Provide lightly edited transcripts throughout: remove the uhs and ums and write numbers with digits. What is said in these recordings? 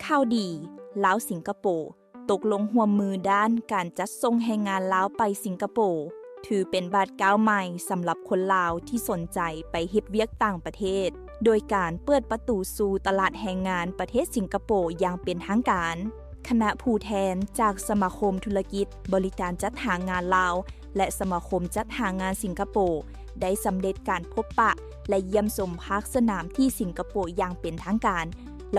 ข่าวดีลาวสิงคโปร์ตกลงร่วมมือด้านการจัดส่งแรงงานลาวไปสิงคโปร์ถือเป็นบาทก้าวใหม่สำหรับคนลาวที่สนใจไปเฮ็ดเวียกต่างประเทศโดยการเปิดประตูสู่ตลาดแรงงานประเทศสิงคโปร์อย่างเป็นทางการคณะผู้แทนจากสมาคมธุรกิจบริการจัดหางานลาวและสมาคมจัดหางานสิงคโปร์ได้สำเร็จการพบปะและเยี่ยมชมภาคสนามที่สิงคโปร์อย่างเป็นทางการ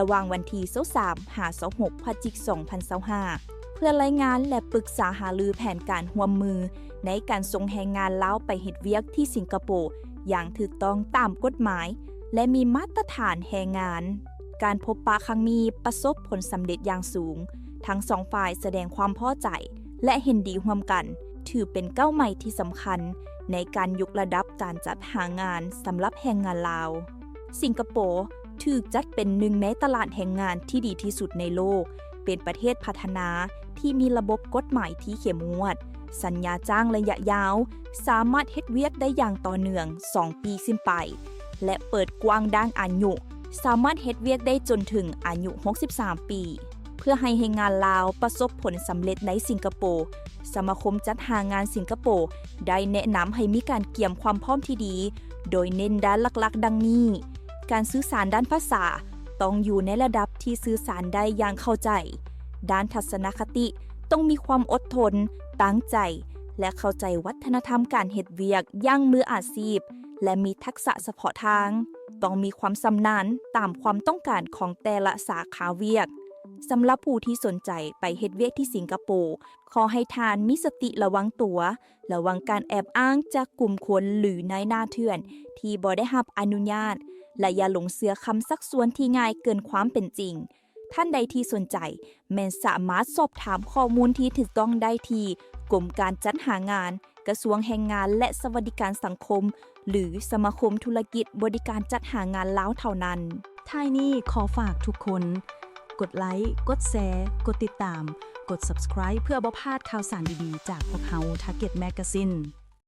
ระหว่างวันที่23 26 พฤศจิกายน 2025เพื่อรายงานและปรึกษาหารือแผนการร่วมมือในการส่งแรงงานลาวไปเฮ็ดเวียกที่สิงคโปร์อย่างถูกต้องตามกฎหมายและมีมาตรฐานแรงงานการพบปะครั้งนี้ประสบผลสำเร็จอย่างสูงทั้งสองฝ่ายแสดงความพอใจและเห็นดีร่วมกันถือเป็นก้าวใหม่ที่สำคัญในการยกระดับการจัดหางานสำหรับแรงงานลาวสิงคโปร์ถูกจัดเป็นหนึ่งในตลาดแรงงานที่ดีที่สุดในโลกเป็นประเทศพัฒนาที่มีระบบกฎหมายที่เข้มงวดสัญญาจ้างระยะยาวสามารถเฮ็ดเวียกได้อย่างต่อเนื่อง2 ปีขึ้นไปและเปิดกว้างด้านอายุสามารถเฮ็ดเวียกได้จนถึงอายุ63 ปีเพื่อให้แรงงานลาวประสบผลสำเร็จในสิงคโปร์สมาคมจัดหางานสิงคโปร์ได้แนะนำให้มีการเตรียมความพร้อมที่ดีโดยเน้นด้านหลักๆดังนี้การสื่อสารด้านภาษาต้องอยู่ในระดับที่สื่อสารได้อย่างเข้าใจด้านทัศนคติต้องมีความอดทนตั้งใจและเข้าใจวัฒนธรรมการเฮ็ดเวียกอย่างมืออาชีพและมีทักษะเฉพาะทางต้องมีความชำนาญตามความต้องการของแต่ละสาขาเวียกสำหรับผู้ที่สนใจไปเฮ็ดเวียกที่สิงคโปร์ขอให้ทานมีสติระวังตัวระวังการแอบอ้างจากกลุ่มคนหรือนายหน้าเถื่อนที่บ่ได้รับอนุญาตและอย่าหลงเชื่อคำซักซ้วนที่ง่ายเกินความเป็นจริงท่านใดที่สนใจแม่นสามารถสอบถามข้อมูลที่ถูกต้องได้ที่กรมการจัดหางานกระทรวงแรงงานและสวัสดิการสังคมหรือสมาคมธุรกิจบริการจัดหางานลาวเท่านั้นท้ายนี้ขอฝากทุกคนกดไลค์กดแชร์กดติดตามกด Subscribe เพื่อบ่พลาดข่าวสารดีๆจากพวกเรา Target Magazine